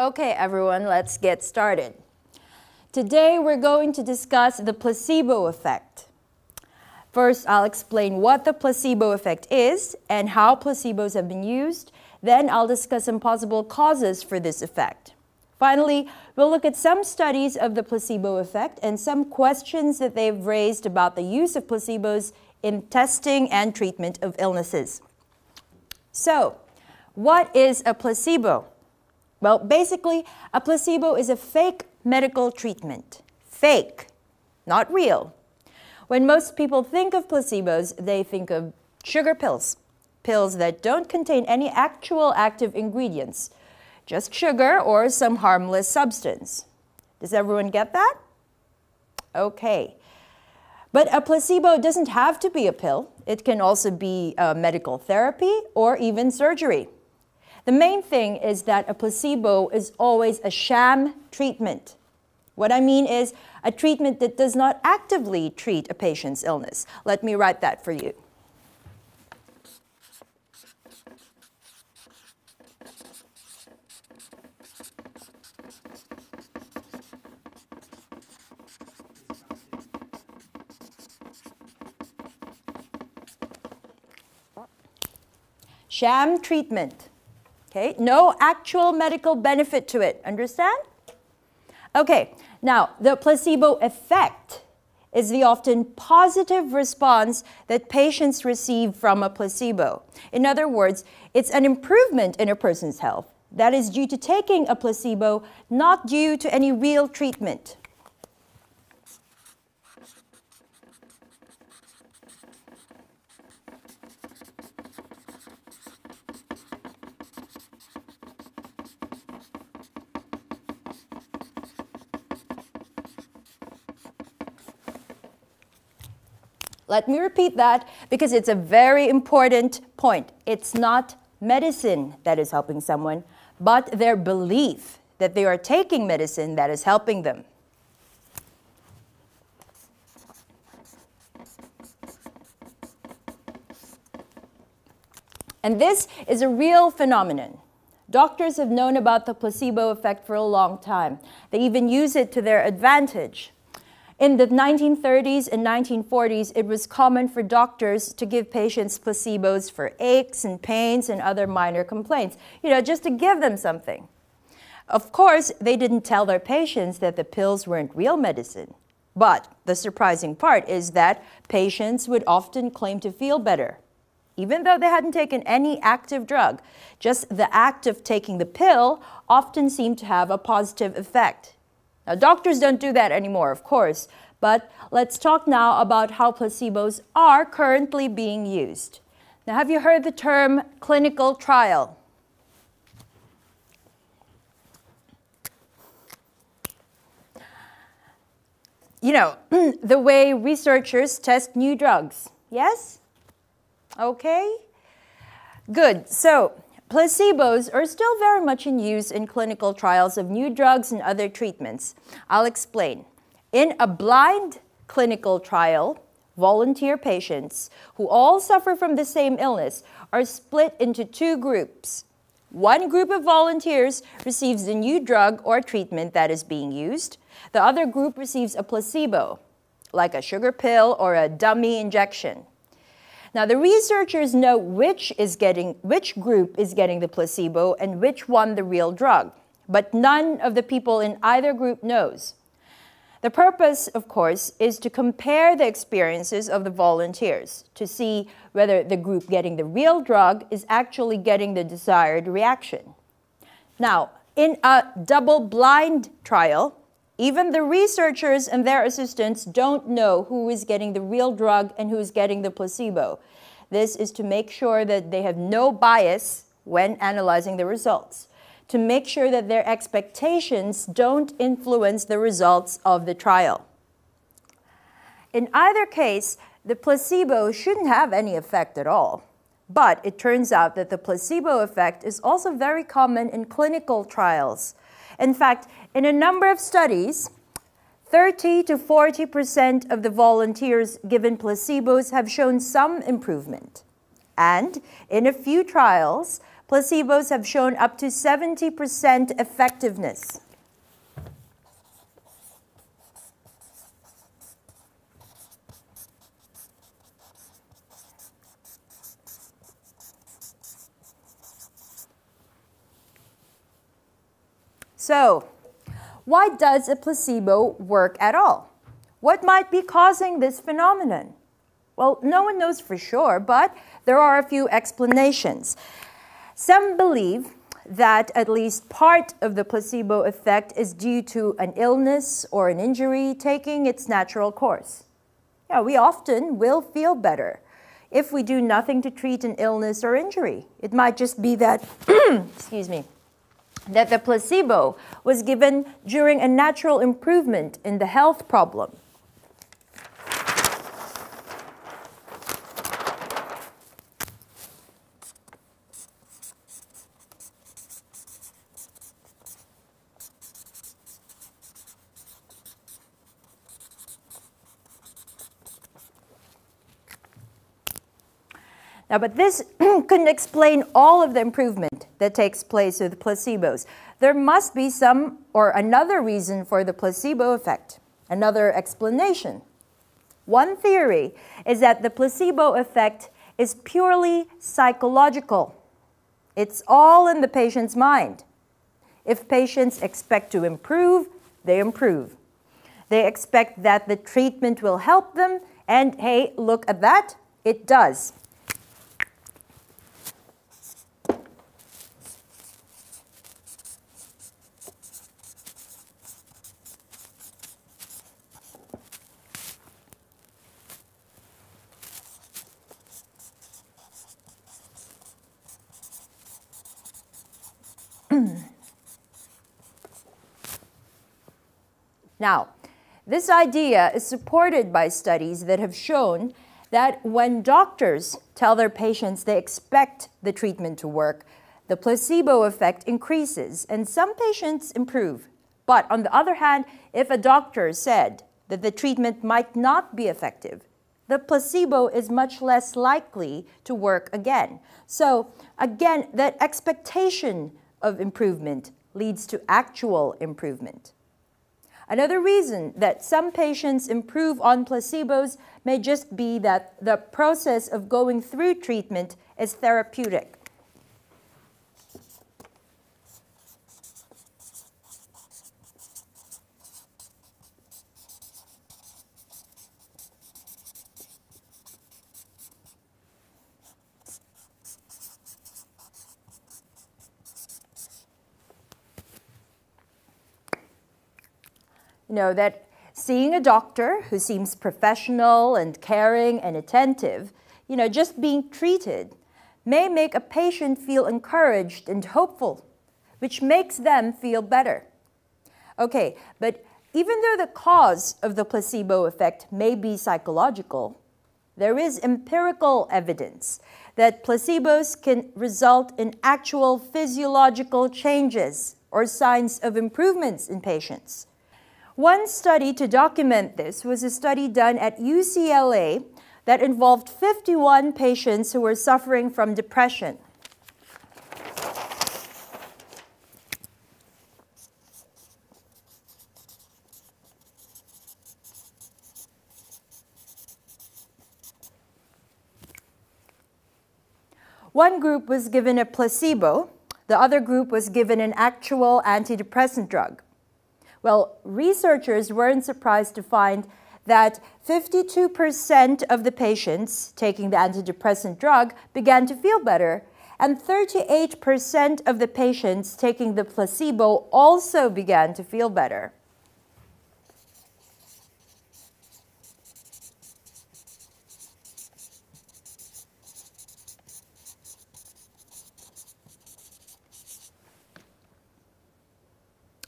Okay, everyone, let's get started. Today, we're going to discuss the placebo effect. First, I'll explain what the placebo effect is and how placebos have been used. Then, I'll discuss some possible causes for this effect. Finally, we'll look at some studies of the placebo effect and some questions that they've raised about the use of placebos in testing and treatment of illnesses. So, what is a placebo? Well, basically, a placebo is a fake medical treatment. Fake, not real. When most people think of placebos, they think of sugar pills. Pills that don't contain any actual active ingredients. Just sugar or some harmless substance. Does everyone get that? Okay. But a placebo doesn't have to be a pill. It can also be medical therapy or even surgery. The main thing is that a placebo is always a sham treatment. What I mean is a treatment that does not actively treat a patient's illness. Let me write that for you. Sham treatment. Okay, no actual medical benefit to it. Understand? Okay, now the placebo effect is the often positive response that patients receive from a placebo. In other words, it's an improvement in a person's health that is due to taking a placebo, not due to any real treatment. Let me repeat that because it's a very important point. It's not medicine that is helping someone, but their belief that they are taking medicine that is helping them. And this is a real phenomenon. Doctors have known about the placebo effect for a long time. They even use it to their advantage. In the 1930s and 1940s, it was common for doctors to give patients placebos for aches and pains and other minor complaints, just to give them something. Of course, they didn't tell their patients that the pills weren't real medicine. But the surprising part is that patients would often claim to feel better, even though they hadn't taken any active drug. Just the act of taking the pill often seemed to have a positive effect. Now, doctors don't do that anymore, of course, but let's talk now about how placebos are currently being used. Now, have you heard the term clinical trial? The way researchers test new drugs, yes? Okay, good. So, placebos are still very much in use in clinical trials of new drugs and other treatments. I'll explain. In a blind clinical trial, volunteer patients who all suffer from the same illness are split into two groups. One group of volunteers receives the new drug or treatment that is being used. The other group receives a placebo, like a sugar pill or a dummy injection. Now, the researchers know which group is getting the placebo and which one the real drug, but none of the people in either group knows. The purpose, of course, is to compare the experiences of the volunteers to see whether the group getting the real drug is actually getting the desired reaction. Now, in a double-blind trial, even the researchers and their assistants don't know who is getting the real drug and who is getting the placebo. This is to make sure that they have no bias when analyzing the results, to make sure that their expectations don't influence the results of the trial. In either case, the placebo shouldn't have any effect at all. But it turns out that the placebo effect is also very common in clinical trials. In fact, in a number of studies, 30 to 40% of the volunteers given placebos have shown some improvement. And in a few trials, placebos have shown up to 70% effectiveness. So, why does a placebo work at all? What might be causing this phenomenon? Well, no one knows for sure, but there are a few explanations. Some believe that at least part of the placebo effect is due to an illness or an injury taking its natural course. Yeah, we often will feel better if we do nothing to treat an illness or injury. It might just be that, excuse me, that the placebo was given during a natural improvement in the health problem. Now, but this couldn't explain all of the improvement that takes place with placebos. There must be some or another reason for the placebo effect, another explanation. One theory is that the placebo effect is purely psychological. It's all in the patient's mind. If patients expect to improve, they improve. They expect that the treatment will help them, and hey, look at that, it does. Now, this idea is supported by studies that have shown that when doctors tell their patients they expect the treatment to work, the placebo effect increases and some patients improve. But on the other hand, if a doctor said that the treatment might not be effective, the placebo is much less likely to work again. So again, that expectation of improvement leads to actual improvement. Another reason that some patients improve on placebos may just be that the process of going through treatment is therapeutic. You know, that seeing a doctor who seems professional and caring and attentive, you know, just being treated may make a patient feel encouraged and hopeful, which makes them feel better. Okay, but even though the cause of the placebo effect may be psychological, there is empirical evidence that placebos can result in actual physiological changes or signs of improvements in patients. One study to document this was a study done at UCLA that involved 51 patients who were suffering from depression. One group was given a placebo, the other group was given an actual antidepressant drug. Well, researchers weren't surprised to find that 52% of the patients taking the antidepressant drug began to feel better, and 38% of the patients taking the placebo also began to feel better.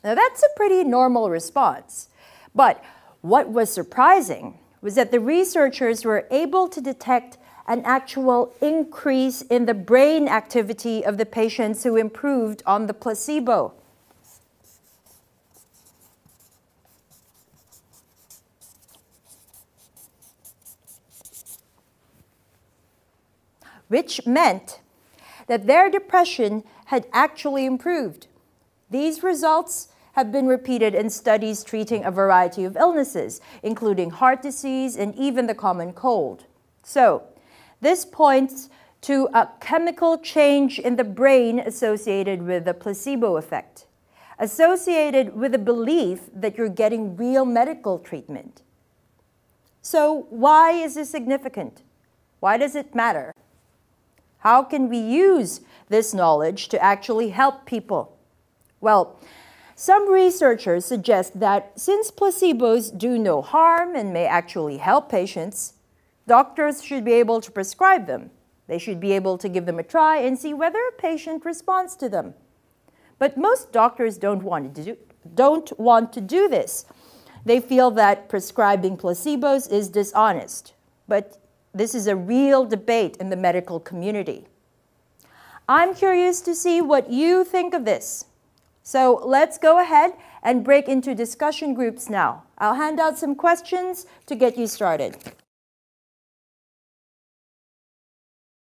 Now, that's a pretty normal response. But what was surprising was that the researchers were able to detect an actual increase in the brain activity of the patients who improved on the placebo. Which meant that their depression had actually improved. These results have been repeated in studies treating a variety of illnesses, including heart disease and even the common cold. So, this points to a chemical change in the brain associated with the placebo effect, associated with the belief that you're getting real medical treatment. So, why is this significant? Why does it matter? How can we use this knowledge to actually help people? Well, some researchers suggest that since placebos do no harm and may actually help patients, doctors should be able to prescribe them. They should be able to give them a try and see whether a patient responds to them. But most doctors don't want to do this. They feel that prescribing placebos is dishonest. But this is a real debate in the medical community. I'm curious to see what you think of this. So let's go ahead and break into discussion groups now. I'll hand out some questions to get you started.